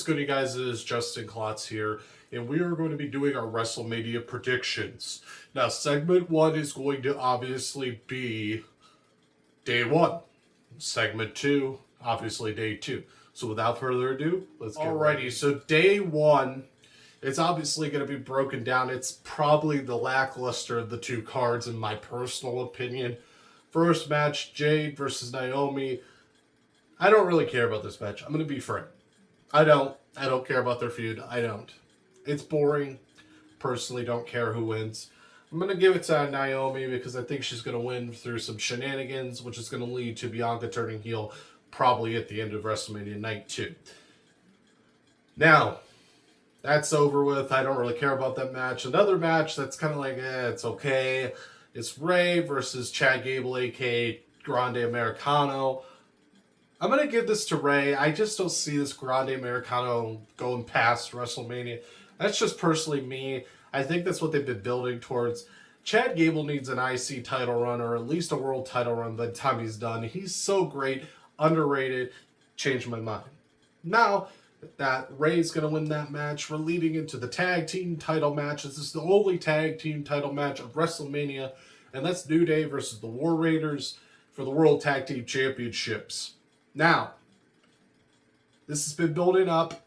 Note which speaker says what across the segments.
Speaker 1: is good, you guys? It is Justin Klotz here, and we are going to be doing our WrestleMania predictions. Now, segment one is going to obviously be day one. Segment two, obviously day two. So without further ado, let's get ready. So day one, it's obviously going to be broken down. It's probably the lackluster of the two cards, in my personal opinion. First match, Jade versus Naomi. I don't really care about this match. I'm going to be frank. I don't care about their feud. I don't. It's boring. Personally, don't care who wins. I'm going to give it to Naomi because I think she's going to win through some shenanigans, which is going to lead to Bianca turning heel probably at the end of WrestleMania Night 2. Now, that's over with. I don't really care about that match. Another match that's kind of like, it's okay. It's Ray versus Chad Gable, a.k.a. Grande Americano. I'm going to give this to Ray. I just don't see this Grande Americano going past WrestleMania. That's just personally me. I think that's what they've been building towards. Chad Gable needs an IC title run, or at least a world title run by the time he's done. He's so great, underrated, changed my mind. Now that Ray's going to win that match, we're leading into the tag team title match. This is the only tag team title match of WrestleMania, and that's New Day versus the War Raiders for the World Tag Team Championships. Now, this has been building up,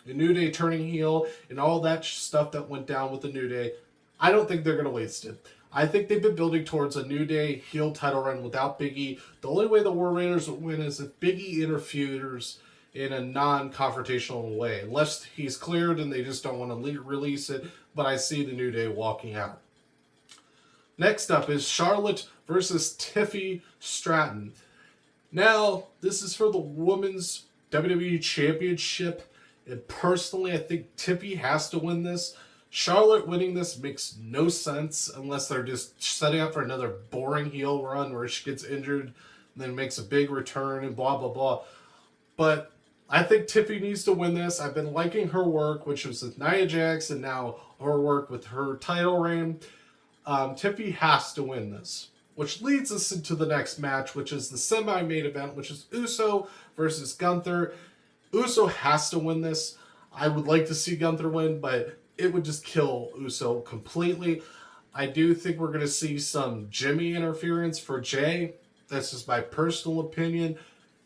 Speaker 1: the New Day turning heel, and all that stuff that went down with the New Day. I don't think they're going to waste it. I think they've been building towards a New Day heel title run without Big E. The only way the War Raiders will win is if Big E interferes in a non-confrontational way. Unless he's cleared and they just don't want to release it, but I see the New Day walking out. Next up is Charlotte versus Tiffy Stratton. Now, this is for the Women's WWE Championship, and personally, I think Tiffy has to win this. Charlotte winning this makes no sense unless they're just setting up for another boring heel run where she gets injured and then makes a big return and blah, blah, blah. But I think Tiffy needs to win this. I've been liking her work, which was with Nia Jax, and now her work with her title reign. Tiffy has to win this. Which leads us into the next match, which is the semi-main event, which is Uso versus Gunther. Uso has to win this. I would like to see Gunther win, but it would just kill Uso completely. I do think we're going to see some Jimmy interference for Jay. That's just my personal opinion.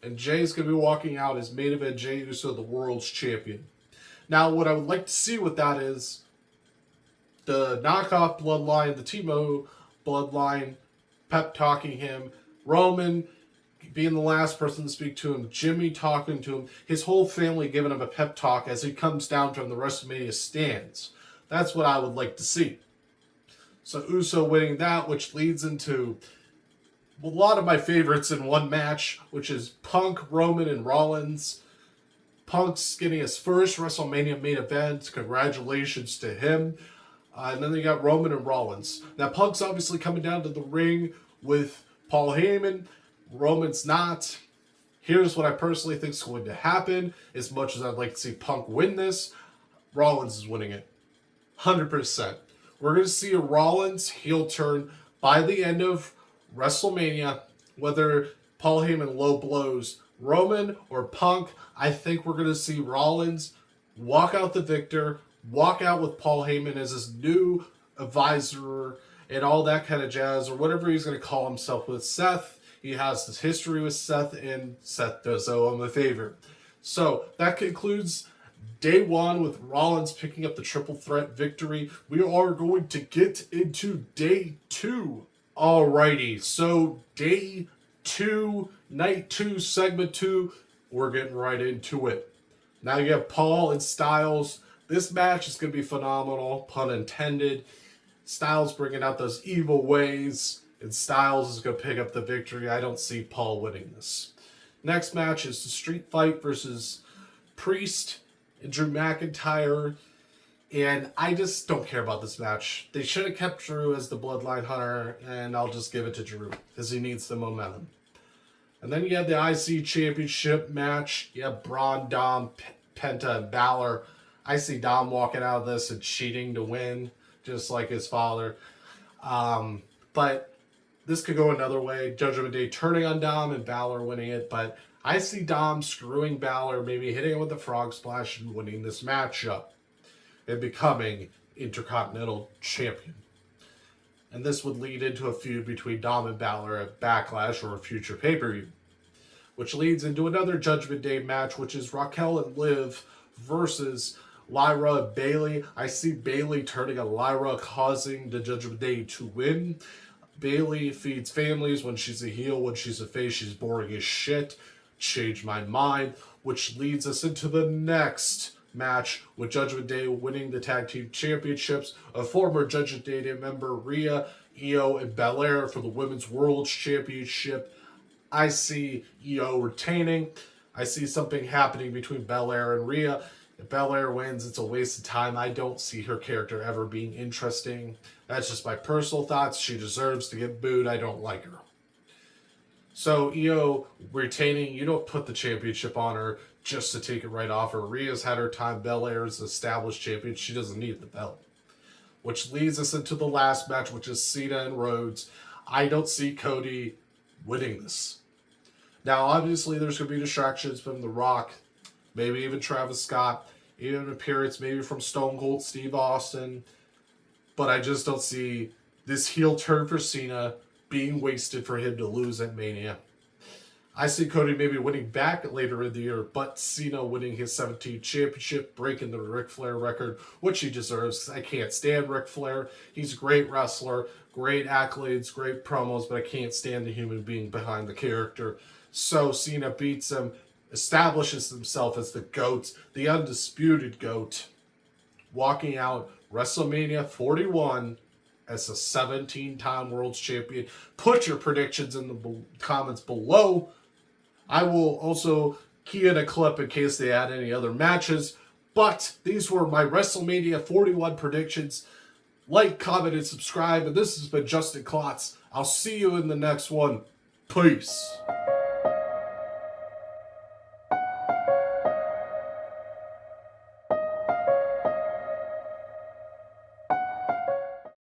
Speaker 1: And Jay's going to be walking out as main event Jey Uso, the world's champion. Now, what I would like to see with that is the knockoff bloodline, the Timo bloodline, pep talking him, Roman being the last person to speak to him, Jimmy talking to him, his whole family giving him a pep talk as he comes down from the WrestleMania stands. That's what I would like to see. So Uso winning that, which leads into a lot of my favorites in one match, which is Punk, Roman, and Rollins. Punk's getting his first WrestleMania main event. Congratulations to him. And then they got Roman and Rollins. Now, Punk's obviously coming down to the ring with Paul Heyman. Roman's not. Here's what I personally think is going to happen. As much as I'd like to see Punk win this, Rollins is winning it. 100%. We're going to see a Rollins heel turn by the end of WrestleMania. Whether Paul Heyman low blows Roman or Punk, I think we're going to see Rollins walk out the victor, walk out with Paul Heyman as his new advisor and all that kind of jazz, or whatever he's going to call himself with Seth. He has this history with Seth, and Seth does owe him a favor. So that concludes day one with Rollins picking up the triple threat victory. We are going to get into day two. Alrighty, so day two, night two, segment two, we're getting right into it. Now you have Paul and Styles. This match is going to be phenomenal, pun intended. Styles bringing out those evil ways, and Styles is going to pick up the victory. I don't see Paul winning this. Next match is the Street Fight versus Priest and Drew McIntyre, and I just don't care about this match. They should have kept Drew as the Bloodline Hunter, and I'll just give it to Drew, because he needs the momentum. And then you have the IC Championship match. You have Braun, Dom, Penta, and Balor. I see Dom walking out of this and cheating to win, just like his father. But this could go another way. Judgment Day turning on Dom and Balor winning it. But I see Dom screwing Balor, maybe hitting him with the frog splash and winning this matchup and becoming Intercontinental Champion. And this would lead into a feud between Dom and Balor at Backlash or a future pay-per-view, which leads into another Judgment Day match, which is Raquel and Liv versus Lyra and Bayley. I see Bayley turning on Lyra, causing the Judgment Day to win. Bayley feeds families when she's a heel. When she's a face, she's boring as shit. Changed my mind, which leads us into the next match with Judgment Day winning the tag team championships. A former Judgment Day member, Rhea, Io, and Belair for the Women's World Championship. I see Io retaining. I see something happening between Belair and Rhea. If Belair wins, it's a waste of time. I don't see her character ever being interesting. That's just my personal thoughts. She deserves to get booed. I don't like her. So Io retaining, you don't put the championship on her just to take it right off her. Rhea's had her time. Belair's established champion. She doesn't need the belt. Which leads us into the last match, which is Cena and Rhodes. I don't see Cody winning this. Now, obviously, there's going to be distractions from The Rock, maybe even Travis Scott, even an appearance maybe from Stone Cold Steve Austin. But I just don't see this heel turn for Cena being wasted for him to lose at Mania. I see Cody maybe winning back later in the year, but Cena winning his 17th championship, breaking the Ric Flair record, which he deserves. I can't stand Ric Flair. He's a great wrestler, great accolades, great promos, but I can't stand the human being behind the character. So Cena beats him, establishes himself as the GOAT, the undisputed GOAT, walking out WrestleMania 41 as a 17-time World Champion. Put your predictions in the comments below. I will also key in a clip in case they add any other matches. But these were my WrestleMania 41 predictions. Like, comment, and subscribe. And this has been Justin Klotz. I'll see you in the next one. Peace.